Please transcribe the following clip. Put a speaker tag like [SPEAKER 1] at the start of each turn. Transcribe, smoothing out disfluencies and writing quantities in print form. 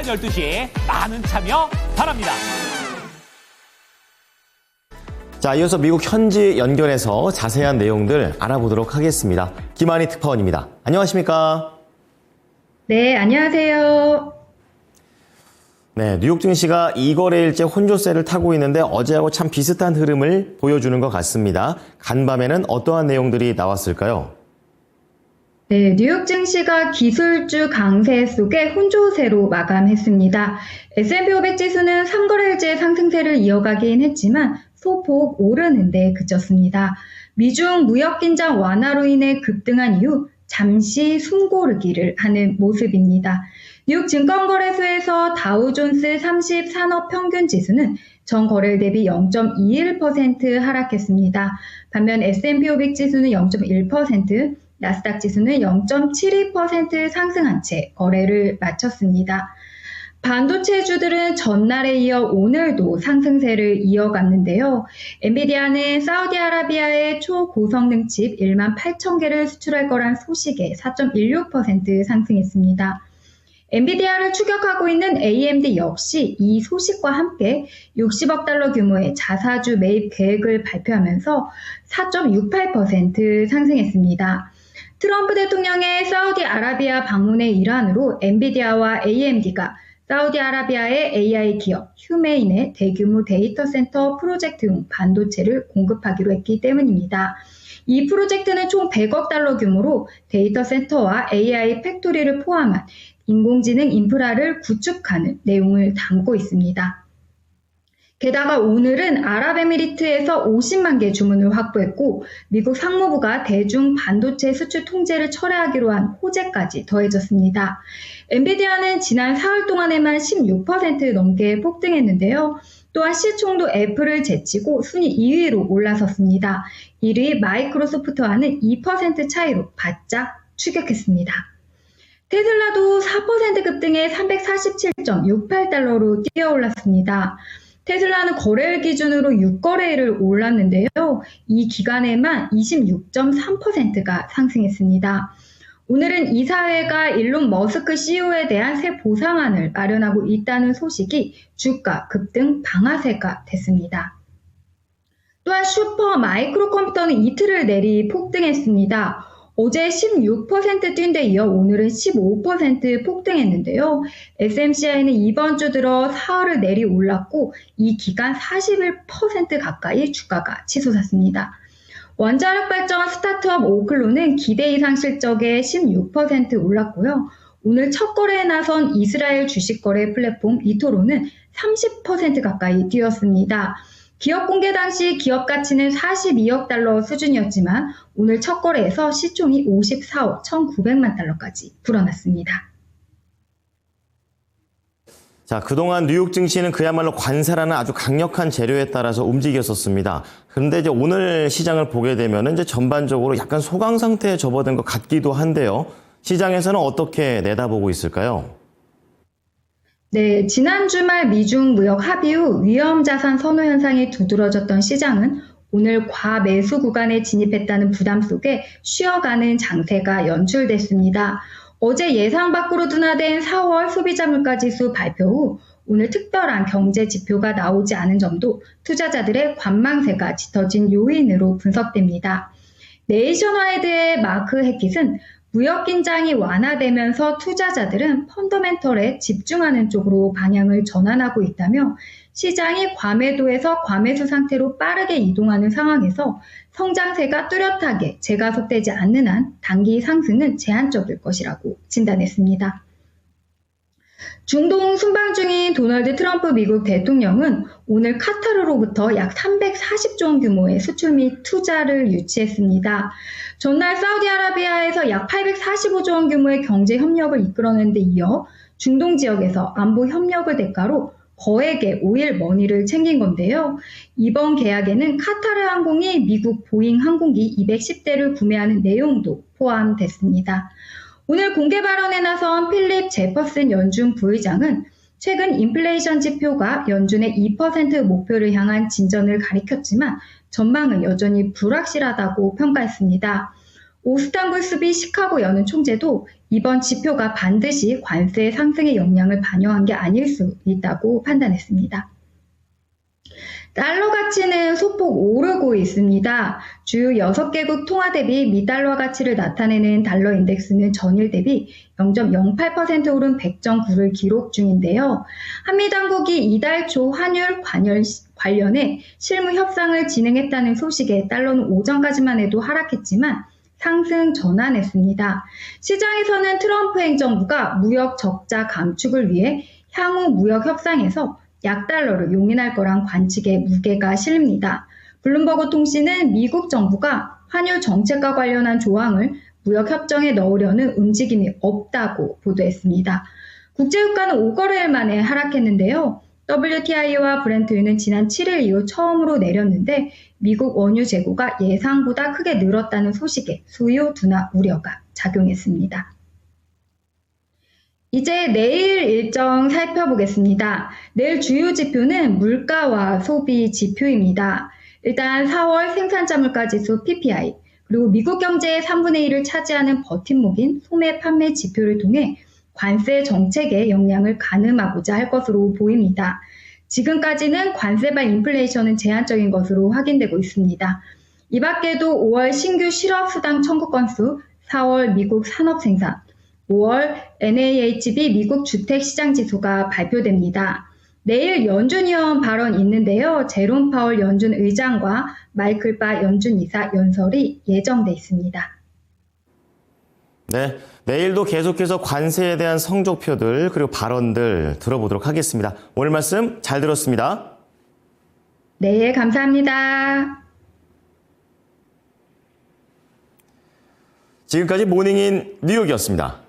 [SPEAKER 1] 12시에 많은 참여 바랍니다.
[SPEAKER 2] 자, 이어서 미국 현지 연결해서 자세한 내용들 알아보도록 하겠습니다. 김한희 특파원입니다. 안녕하십니까?
[SPEAKER 3] 네, 안녕하세요.
[SPEAKER 2] 네, 뉴욕 증시가 2거래일째 혼조세를 타고 있는데 어제하고 참 비슷한 흐름을 보여주는 것 같습니다. 간밤에는 어떠한 내용들이 나왔을까요?
[SPEAKER 3] 네, 뉴욕 증시가 기술주 강세 속에 혼조세로 마감했습니다. S&P 500 지수는 3거래일째 상승세를 이어가긴 했지만 소폭 오르는 데 그쳤습니다. 미중 무역 긴장 완화로 인해 급등한 이후 잠시 숨고르기를 하는 모습입니다. 뉴욕 증권거래소에서 다우존스 30 산업평균지수는 전 거래일 대비 0.21% 하락했습니다. 반면 S&P 500 지수는 0.1%, 나스닥 지수는 0.72% 상승한 채 거래를 마쳤습니다. 반도체주들은 전날에 이어 오늘도 상승세를 이어갔는데요. 엔비디아는 사우디아라비아에 초고성능 칩 1만 8천 개를 수출할 거란 소식에 4.16% 상승했습니다. 엔비디아를 추격하고 있는 AMD 역시 이 소식과 함께 60억 달러 규모의 자사주 매입 계획을 발표하면서 4.68% 상승했습니다. 트럼프 대통령의 사우디아라비아 방문의 일환으로 엔비디아와 AMD가 사우디아라비아의 AI 기업 휴메인의 대규모 데이터 센터 프로젝트용 반도체를 공급하기로 했기 때문입니다. 이 프로젝트는 총 100억 달러 규모로 데이터 센터와 AI 팩토리를 포함한 인공지능 인프라를 구축하는 내용을 담고 있습니다. 게다가 오늘은 아랍에미리트에서 50만 개 주문을 확보했고 미국 상무부가 대중 반도체 수출 통제를 철회하기로 한 호재까지 더해졌습니다. 엔비디아는 지난 사흘 동안에만 16% 넘게 폭등했는데요. 또한 시총도 애플을 제치고 순위 2위로 올라섰습니다. 1위 마이크로소프트와는 2% 차이로 바짝 추격했습니다. 테슬라도 4% 급등해 347.68달러로 뛰어올랐습니다. 테슬라는 거래일 기준으로 6거래일을 올랐는데요. 이 기간에만 26.3%가 상승했습니다. 오늘은 이사회가 일론 머스크 CEO에 대한 새 보상안을 마련하고 있다는 소식이 주가 급등 방아쇠가 됐습니다. 또한 슈퍼 마이크로 컴퓨터는 이틀을 내리 폭등했습니다. 어제 16% 뛴 데 이어 오늘은 15% 폭등했는데요. SMCI는 이번 주 들어 사흘을 내리 올랐고 이 기간 41% 가까이 주가가 치솟았습니다. 원자력 발전 스타트업 오클로는 기대 이상 실적에 16% 올랐고요. 오늘 첫 거래에 나선 이스라엘 주식 거래 플랫폼 이토로는 30% 가까이 뛰었습니다. 기업 공개 당시 기업 가치는 42억 달러 수준이었지만 오늘 첫 거래에서 시총이 54억 1,900만 달러까지 불어났습니다.
[SPEAKER 2] 자, 그동안 뉴욕 증시는 그야말로 관세라는 아주 강력한 재료에 따라서 움직였었습니다. 그런데 이제 오늘 시장을 보게 되면 이제 전반적으로 약간 소강 상태에 접어든 것 같기도 한데요. 시장에서는 어떻게 내다보고 있을까요?
[SPEAKER 3] 네, 지난 주말 미중 무역 합의 후 위험 자산 선호 현상이 두드러졌던 시장은 오늘 과매수 구간에 진입했다는 부담 속에 쉬어가는 장세가 연출됐습니다. 어제 예상 밖으로 둔화된 4월 소비자 물가지수 발표 후 오늘 특별한 경제 지표가 나오지 않은 점도 투자자들의 관망세가 짙어진 요인으로 분석됩니다. 네이션와이드의 마크 해킷은 무역 긴장이 완화되면서 투자자들은 펀더멘털에 집중하는 쪽으로 방향을 전환하고 있다며 시장이 과매도에서 과매수 상태로 빠르게 이동하는 상황에서 성장세가 뚜렷하게 재가속되지 않는 한 단기 상승은 제한적일 것이라고 진단했습니다. 중동 순방 중인 도널드 트럼프 미국 대통령은 오늘 카타르로부터 약 340조 원 규모의 수출 및 투자를 유치했습니다. 전날 사우디아라비아에서 약 845조 원 규모의 경제 협력을 이끌어낸 데 이어 중동 지역에서 안보 협력을 대가로 거액의 오일 머니를 챙긴 건데요. 이번 계약에는 카타르 항공이 미국 보잉 항공기 210대를 구매하는 내용도 포함됐습니다. 오늘 공개 발언에 나선 필립 제퍼슨 연준 부의장은 최근 인플레이션 지표가 연준의 2% 목표를 향한 진전을 가리켰지만 전망은 여전히 불확실하다고 평가했습니다. 오스탄불 수비 시카고 연은 총재도 이번 지표가 반드시 관세 상승의 영향을 반영한 게 아닐 수 있다고 판단했습니다. 달러 가치는 소폭 오르고 있습니다. 주요 6개국 통화 대비 미달러 가치를 나타내는 달러 인덱스는 전일 대비 0.08% 오른 100.9를 기록 중인데요. 한미 당국이 이달 초 환율 관련해 실무 협상을 진행했다는 소식에 달러는 오전까지만 해도 하락했지만 상승 전환했습니다. 시장에서는 트럼프 행정부가 무역 적자 감축을 위해 향후 무역 협상에서 약달러를 용인할 거란 관측에 무게가 실립니다. 블룸버그 통신은 미국 정부가 환율 정책과 관련한 조항을 무역 협정에 넣으려는 움직임이 없다고 보도했습니다. 국제유가는 5거래일 만에 하락했는데요. WTI와 브렌트유는 지난 7일 이후 처음으로 내렸는데 미국 원유 재고가 예상보다 크게 늘었다는 소식에 수요 둔화 우려가 작용했습니다. 이제 내일 일정 살펴보겠습니다. 내일 주요 지표는 물가와 소비 지표입니다. 일단 4월 생산자 물가 지수 PPI, 그리고 미국 경제의 3분의 1을 차지하는 버팀목인 소매 판매 지표를 통해 관세 정책의 영향을 가늠하고자 할 것으로 보입니다. 지금까지는 관세발 인플레이션은 제한적인 것으로 확인되고 있습니다. 이 밖에도 5월 신규 실업수당 청구 건수, 4월 미국 산업생산, 5월 NAHB 미국 주택시장지수가 발표됩니다. 내일 연준 의원 발언 있는데요. 제롬 파월 연준 의장과 마이클 바 연준 이사 연설이 예정돼 있습니다.
[SPEAKER 2] 네, 내일도 계속해서 관세에 대한 성적표들 그리고 발언들 들어보도록 하겠습니다. 오늘 말씀 잘 들었습니다.
[SPEAKER 3] 네, 감사합니다.
[SPEAKER 2] 지금까지 모닝인 뉴욕이었습니다.